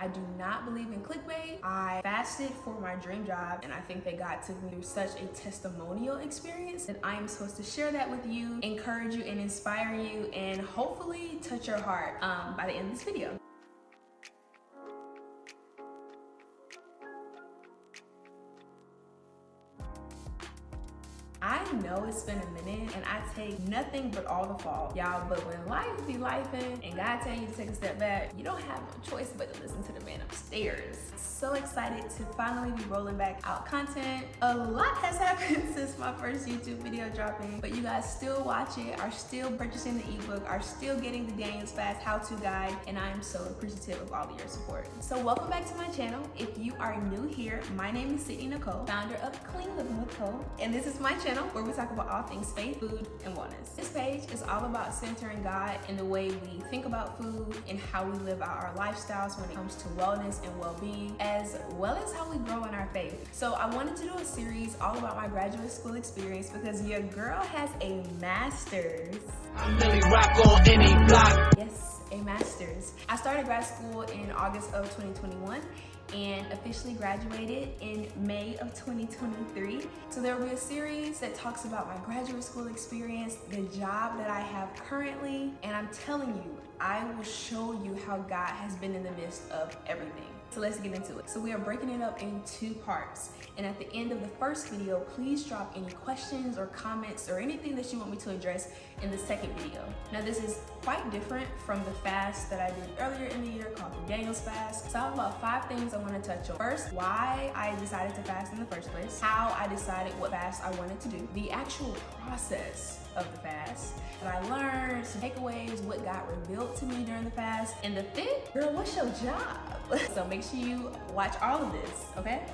I do not believe in clickbait. I fasted for my dream job, and I think that God took me through such a testimonial experience that I am supposed to share that with you, encourage you and inspire you, and hopefully touch your heart by the end of this video. I know it's been a minute and I take nothing but all the fault, y'all, but when life be lifing and God tell you to take a step back, you don't have no choice but to listen to the man upstairs. So excited to finally be rolling back out content. A lot has happened since my first YouTube video dropping, but you guys still watch it, are still purchasing the ebook, are still getting the Daniel's Fast how-to guide, and I am so appreciative of all of your support. So welcome back to my channel. If you are new here, my name is Nikole, founder of Clean Living with Cole, and this is my channel where we talk about all things faith, food, and wellness. This page is all about centering God in the way we think about food and how we live out our lifestyles when it comes to wellness and well-being, as well as how we grow in our faith. So I wanted to do a series all about my graduate school experience because your girl has a master's. I really rock on any block. Yes, a master's. I started grad school in August of 2021 and officially graduated in May of 2023. So there will be a series that talks about my graduate school experience, the job that I have currently, and I'm telling you, I will show you how God has been in the midst of everything. So let's get into it. So we are breaking it up in 2 parts. And at the end of the first video, please drop any questions or comments or anything that you want me to address in the second video. Now this is quite different from the fast that I did earlier in the year called the Daniel's Fast. So I have about 5 things I want to touch on. First, why I decided to fast in the first place, how I decided what fast I wanted to do, the actual process of the fast, what I learned, some takeaways, what God revealed to me during the fast, and the 5th, girl, what's your job? So make sure you watch all of this, okay?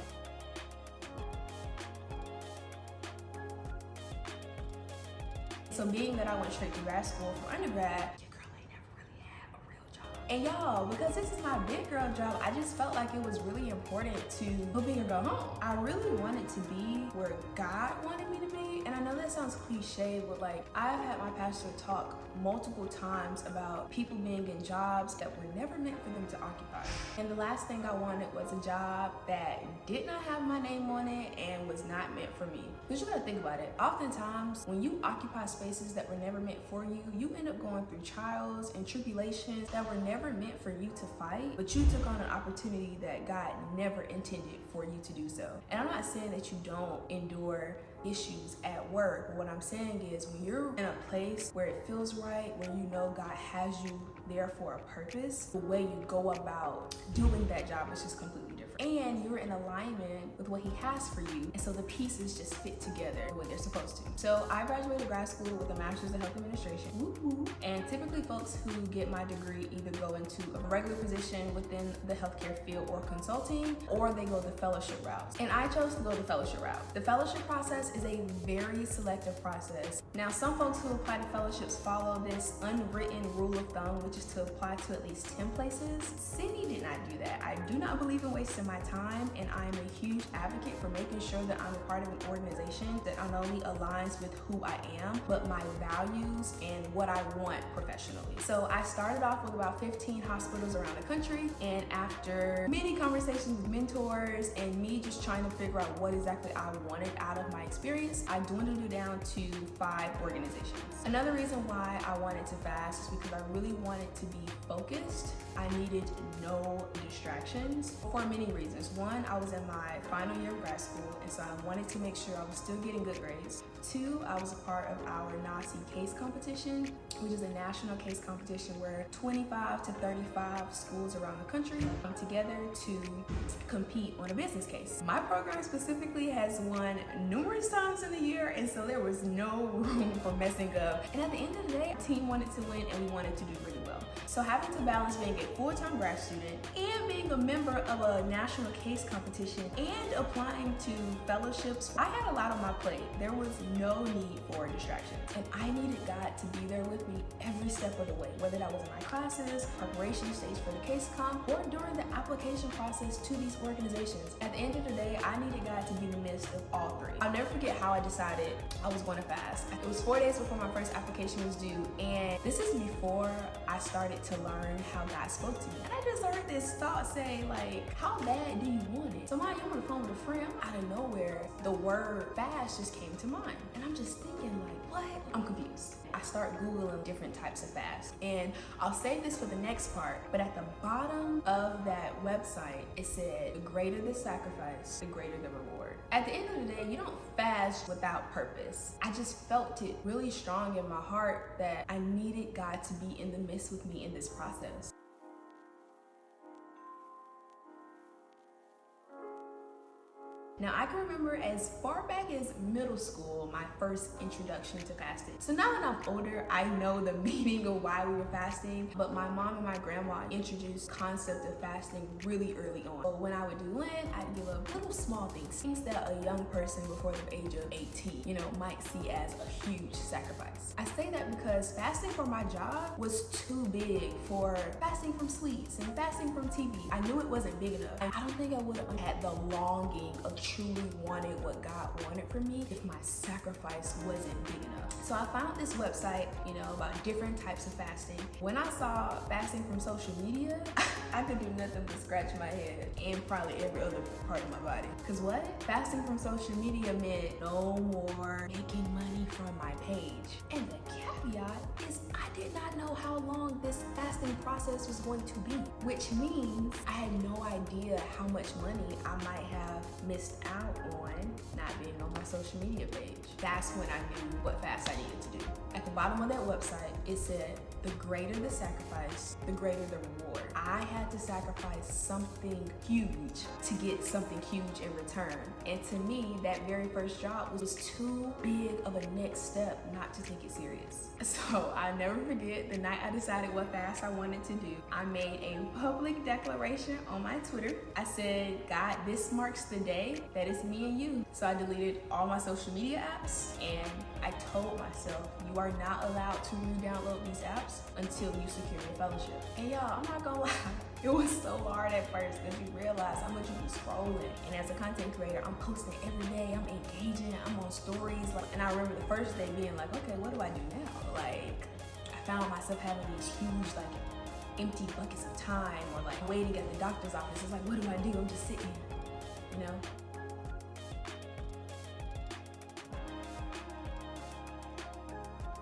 So being that I went straight to grad school for undergrad, your girl ain't never really had a real job. And y'all, because this is my big girl job, I just felt like it was really important to go big or go home. I really wanted to be where God wanted me to be. And I know that sounds cliche, but like I've had my pastor talk multiple times about people being in jobs that were never meant for them to occupy. And the last thing I wanted was a job that did not have my name on it and was not meant for me. Because you gotta think about it. Oftentimes, when you occupy spaces that were never meant for you, you end up going through trials and tribulations that were never meant for you to fight, but you took on an opportunity that God never intended for you to do so. And I'm not saying that you don't endure issues at work. What I'm saying is when you're in a place where it feels right, where you know God has you there for a purpose, the way you go about doing that job is just completely different. And you're in alignment with what he has for you. And so the pieces just fit together the way they're supposed to. So I graduated grad school with a master's in health administration. Woo-hoo. And typically folks who get my degree either go into a regular position within the healthcare field or consulting, or they go the fellowship route. And I chose to go the fellowship route. The fellowship process is a very selective process. Now, some folks who apply to fellowships follow this unwritten rule of thumb, which is to apply to at least 10 places. Sydney did not do that. I do not believe in wasting my time, and I am a huge advocate for making sure that I'm a part of an organization that not only aligns with who I am, but my values and what I want professionally. So I started off with about 15 hospitals around the country, and after many conversations with mentors and me just trying to figure out what exactly I wanted out of my experience, I dwindled it down to 5 organizations. Another reason why I wanted to fast is because I really wanted to be focused. I needed no distractions for many reasons. One, I was in my final year of grad school, and so I wanted to make sure I was still getting good grades. 2, I was a part of our NACI case competition, which is a national case competition where 25 to 35 schools around the country come together to compete on a business case. My program specifically has won numerous times in the year, and so there was no room for messing up. And at the end of the day, our team wanted to win and we wanted to do really well. So having to balance being a full-time grad student and being a member of a national case competition and applying to fellowships, I had a lot on my plate. There was no need for distractions. And I needed God to be there with me every step of the way, whether that was in my classes, preparation stage for the case comp, or during the application application process to these organizations. At the end of the day, I needed God to be in the midst of all three. I'll never forget how I decided I was going to fast. It was 4 days before my first application was due, and this is before I started to learn how God spoke to me. And I just heard this thought say, like, how bad do you want it? So I'm on the phone with a friend, out of nowhere, the word fast just came to mind. And I'm just thinking, like, what? I'm confused. I start Googling different types of fast. And I'll save this for the next part, but at the bottom of that website, it said, the greater the sacrifice, the greater the reward. At the end of the day, you don't fast without purpose. I just felt it really strong in my heart that I needed God to be in the midst with me in this process. Now, I can remember as far back as middle school, my first introduction to fasting. So now that I'm older, I know the meaning of why we were fasting, but my mom and my grandma introduced concept of fasting really early on. So when I would do Lent, I'd give up little small things that a young person before the age of 18, might see as a huge sacrifice. I say that because fasting for my job was too big for fasting from sweets and fasting from TV. I knew it wasn't big enough. And I don't think I would have had the longing of truly wanted what God wanted for me if my sacrifice wasn't big enough. So I found this website, about different types of fasting. When I saw fasting from social media, I could do nothing but scratch my head and probably every other part of my body. Cause what? Fasting from social media meant no more making money from my page. And the caveat is I did not know how long this fasting process was going to be, which means I had no idea how much money I might have missed out on not being on my social media page. That's when I knew what fast I needed to do. At the bottom of that website, it said, the greater the sacrifice, the greater the reward. I had to sacrifice something huge to get something huge in return. And to me, that very first job was too big of a next step not to take it serious. So I'll never forget the night I decided what fast I wanted to do. I made a public declaration on my Twitter. I said, God, this marks the day that it's me and you. So I deleted all my social media apps and I told myself, you are not allowed to re-download these apps until you secure your fellowship. And y'all, I'm not gonna lie, it was so hard at first because you realize how much you be scrolling. And as a content creator, I'm posting every day, I'm engaging, I'm on stories. And I remember the first day being like, okay, what do I do now? I found myself having these huge, empty buckets of time or waiting at the doctor's office. It's like, what do I do? I'm just sitting here,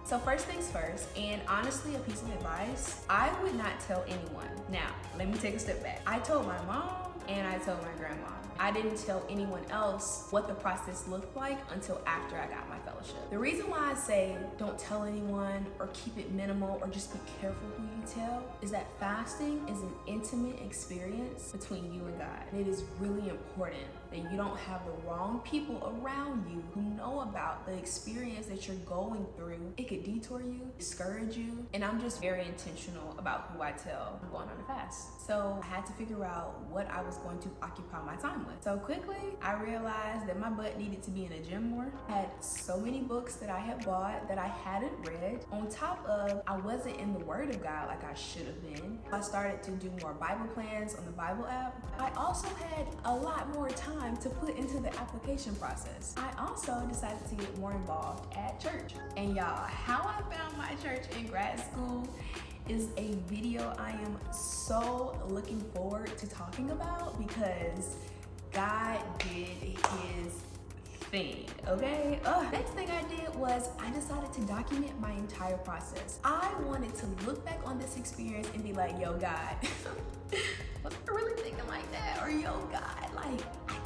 So first things first, and honestly, a piece of advice, I would not tell anyone. Now, let me take a step back. I told my mom and I told my grandma. I didn't tell anyone else what the process looked like until after I got my fellowship. The reason why I say don't tell anyone or keep it minimal or just be careful who you tell is that fasting is an intimate experience between you and God. And it is really important that you don't have the wrong people around you who know about the experience that you're going through. It could detour you, discourage you, and I'm just very intentional about who I tell I'm going on a fast. So I had to figure out what I was going to occupy my time with. So quickly, I realized that my butt needed to be in a gym more. I had so many books that I had bought that I hadn't read. On top of, I wasn't in the Word of God like I should have been. I started to do more Bible plans on the Bible app. I also had a lot more time to put into the application process. I also decided to get more involved at church. And y'all, how I found my church in grad school is a video I am so looking forward to talking about because God did his thing, okay? Next thing I did was I decided to document my entire process. I wanted to look back on this experience and be like, yo, God, was I really thinking like that? Or yo, God, I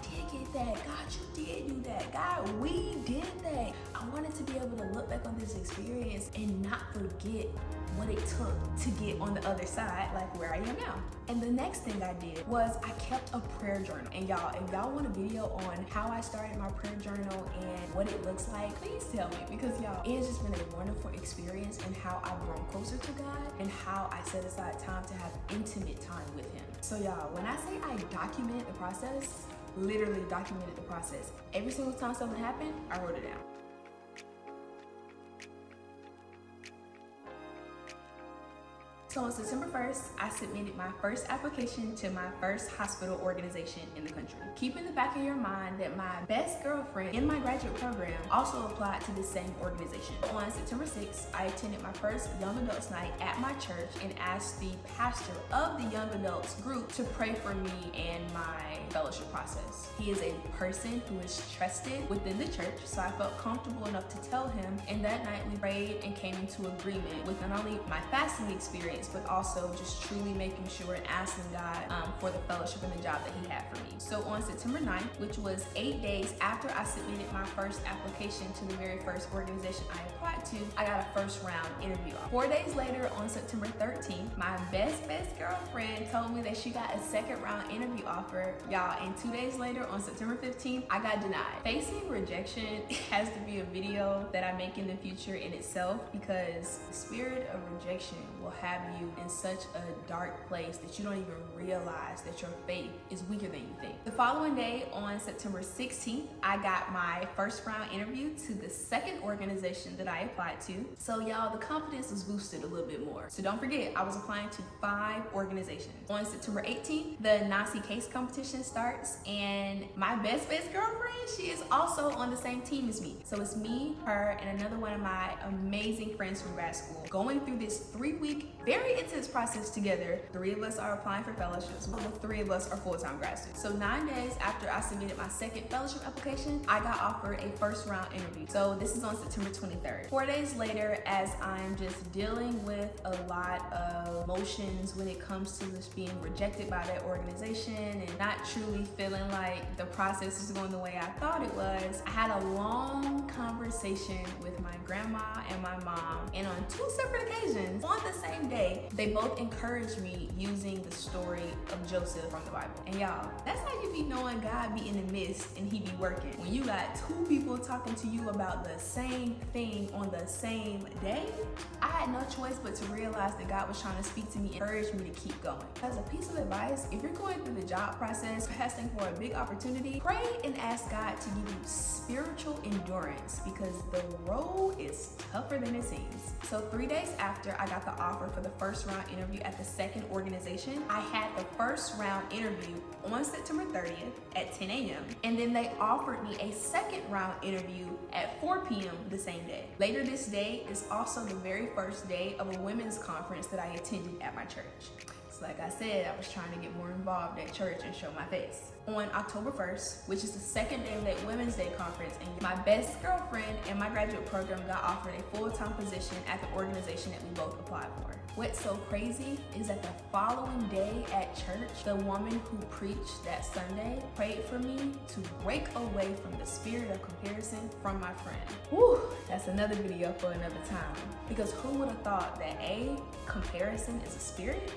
did get that. God, you did do that. God, we did that. I wanted to be able to look back on this experience and not forget what it took to get on the other side, where I am now. And the next thing I did was I kept a prayer journal. And y'all, if y'all want a video on how I started my prayer journal and what it looks like, please tell me, because y'all, it has just been a wonderful experience in how I've grown closer to God and how I set aside time to have intimate time with him. So y'all, when I say I documented the process, literally documented the process. Every single time something happened, I wrote it down. So on September 1st, I submitted my first application to my first hospital organization in the country. Keep in the back of your mind that my best girlfriend in my graduate program also applied to the same organization. On September 6th, I attended my first young adults night at my church and asked the pastor of the young adults group to pray for me and my fellowship process. He is a person who is trusted within the church, so I felt comfortable enough to tell him, and that night we prayed and came into agreement with not only my fasting experience, but also just truly making sure and asking God for the fellowship and the job that he had for me. So on September 9th, which was 8 days after I submitted my first application to the very first organization I applied to, I got a first round interview. 4 days later, on September 13th, my best girlfriend told me that she got a second round interview offer, y'all, and 2 days later, on September 15th, I got denied. Facing rejection has to be a video that I make in the future in itself, because the spirit of rejection will have you in such a dark place that you don't even realize that your faith is weaker than you think. The following day, on September 16th, I got my first round interview to the second organization that I applied to. So y'all, the confidence was boosted a little bit more. So don't forget, I was applying to 5 organizations. On September 18th, the Nazi case competition starts, and my best girlfriend, she is also on the same team as me. So it's me, her, and another one of my amazing friends from grad school going through this 3-week, very intense process together. 3 of us are applying for fellowships, but the 3 of us are full-time grad students. So 9 days after I submitted my second fellowship application, I got offered a first round interview. So this is on September 23rd. 4 days later, as I'm just dealing with a lot of emotions when it comes to just being rejected by that organization and not truly feeling like the process is going the way I thought it was, I had a long conversation with my grandma and my mom, and on 2 separate occasions on the same day, they both encouraged me using the story of Joseph from the Bible. And y'all, that's how you be knowing God be in the midst and he be working. When you got 2 people talking to you about the same thing on the same day, I had no choice but to realize that God was trying to speak to me, encourage me to keep going. As a piece of advice, if you're going through the job process, fasting for a big opportunity, pray and ask God to give you spiritual endurance, because the road is tougher than it seems. So 3 days after I got the offer for the first round interview at the second organization, I had the first round interview on September 30th at 10 a.m. and then they offered me a second round interview at 4 p.m. the same day. Later this day is also the very first day of a women's conference that I attended at my church. So like I said, I was trying to get more involved at church and show my face. On October 1st, which is the second day of that Women's Day conference, and my best girlfriend in my graduate program got offered a full-time position at the organization that we both applied for. What's so crazy is that the following day at church, the woman who preached that Sunday prayed for me to break away from the spirit of comparison from my friend. Whew, that's another video for another time. Because who would have thought that A, comparison is a spirit,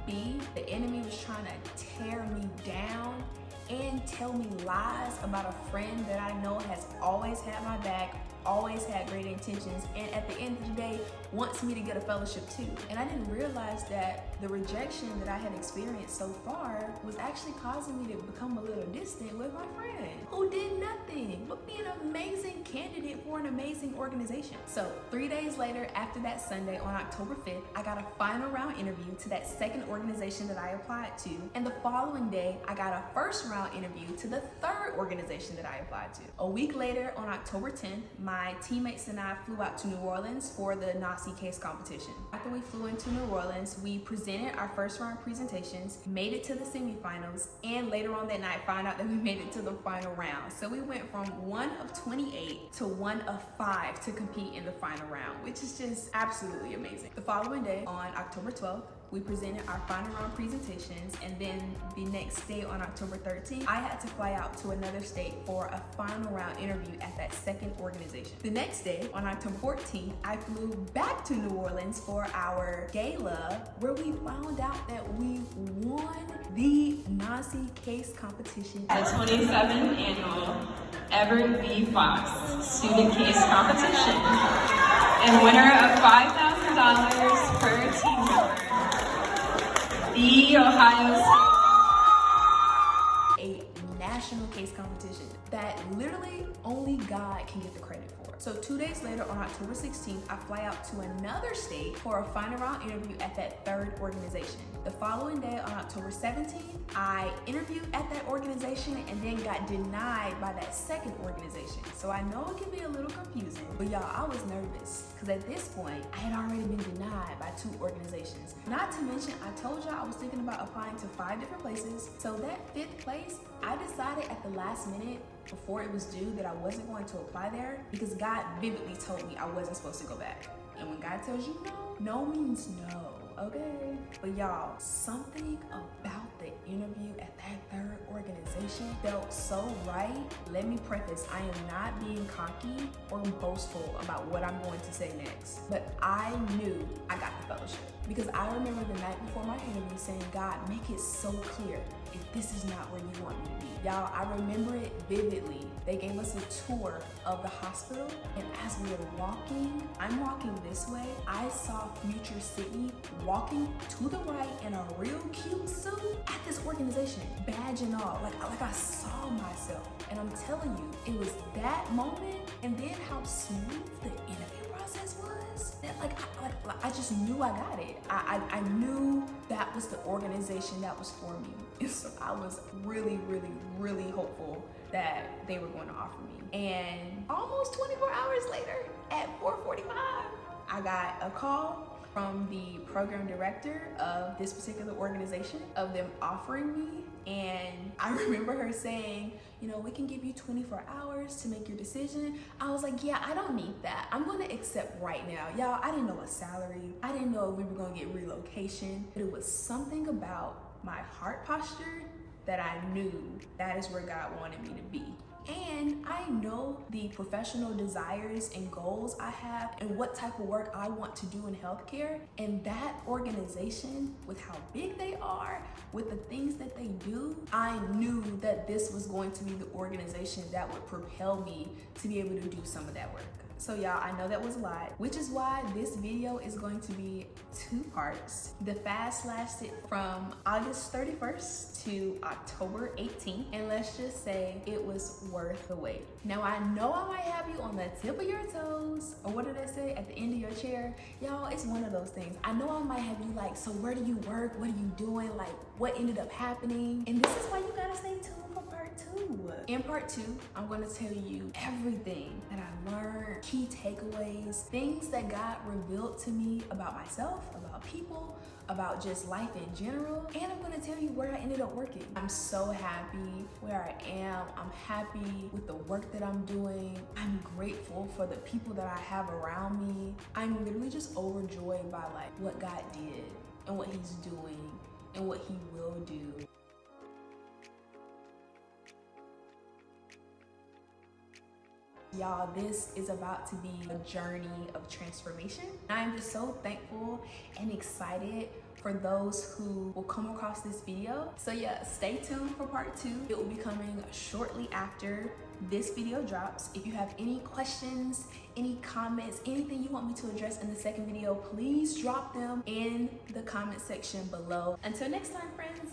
B, the enemy was trying to tear me down and tell me lies about a friend that I know has always had my back, always had great intentions, and at the end of the day wants me to get a fellowship too. And I didn't realize that the rejection that I had experienced so far was actually causing me to become a little distant with my friend who did nothing but be an amazing candidate for an amazing organization. So 3 days later, after that Sunday on October 5th, I got a final round interview to that second organization that I applied to, and the following day I got a first round interview to the third organization that I applied to. A week later, on October 10th, my teammates and I flew out to New Orleans for the Nazi case competition. After we flew into New Orleans, we presented our first round presentations, made it to the semifinals, and later on that night found out that we made it to the final round. So we went from 1 of 28 to 1 of 5 to compete in the final round, which is just absolutely amazing. The following day, on October 12th, we presented our final round presentations, and then the next day on October 13th, I had to fly out to another state for a final round interview at that second organization. The next day, on October 14th, I flew back to New Orleans for our gala, where we found out that we won the Nazi case competition. The 27th annual Everett V. Fox student case competition, and winner of $5,000 per team member, the Ohio State. A national case competition that literally only God can get the credit for. So 2 days later, on October 16th, I fly out to another state for a final round interview at that third organization. The following day, on October 17th, I interviewed at that organization and then got denied by that second organization. So I know it can be a little confusing, but y'all, I was nervous because at this point, I had already been denied by 2 organizations. Not to mention, I told y'all I was thinking about applying to 5 different places. So that 5th place, I decided at the last minute before it was due that I wasn't going to apply there because God vividly told me I wasn't supposed to go back. And when God tells you no, no means no, okay? But y'all, something about the interview at that third organization felt so right. Let me preface, I am not being cocky or boastful about what I'm going to say next, but I knew I got the fellowship because I remember the night before my interview saying, God, make it so clear if this is not where you want me to be. Y'all, I remember it vividly. They gave us a tour of the hospital, and as we were walking, I'm walking this way, I saw future Sydney walking to the right in a real cute suit at this organization, badge and all. Like I saw myself. And I'm telling you, it was that moment and then how smooth the interview process was that I just knew I got it. I knew that was the organization that was for me. And so I was really, really, really hopeful that they were going to offer me. And almost 24 hours later, at 4:45, I got a call from the program director of this particular organization of them offering me. And I remember her saying, you know, we can give you 24 hours to make your decision. I was like, yeah, I don't need that. I'm gonna accept right now. Y'all, I didn't know a salary. I didn't know if we were gonna get relocation, but it was something about my heart posture that I knew that is where God wanted me to be. And I know the professional desires and goals I have and what type of work I want to do in healthcare. And that organization, with how big they are, with the things that they do, I knew that this was going to be the organization that would propel me to be able to do some of that work. So y'all, I know that was a lot, which is why this video is going to be 2 parts. The fast lasted from August 31st to October 18th. And let's just say it was worth the wait. Now I know I might have you on the tip of your toes, or what did I say, at the end of your chair. Y'all, it's one of those things. I know I might have you like, so where do you work? What are you doing? Like, what ended up happening? And this is why you gotta stay tuned for part 2. In part 2, I'm gonna tell you everything that I learned, key takeaways, things that God revealed to me about myself, about people, about just life in general. And I'm gonna tell you where I ended up working. I'm so happy where I am. I'm happy with the work that I'm doing. I'm grateful for the people that I have around me. I'm literally just overjoyed by like what God did and what He's doing and what He will do. Y'all, this is about to be a journey of transformation. I'm just so thankful and excited for those who will come across this video. So yeah, stay tuned for part 2. It will be coming shortly after this video drops. If you have any questions, any comments, anything you want me to address in the second video, please drop them in the comment section below. Until next time, friends.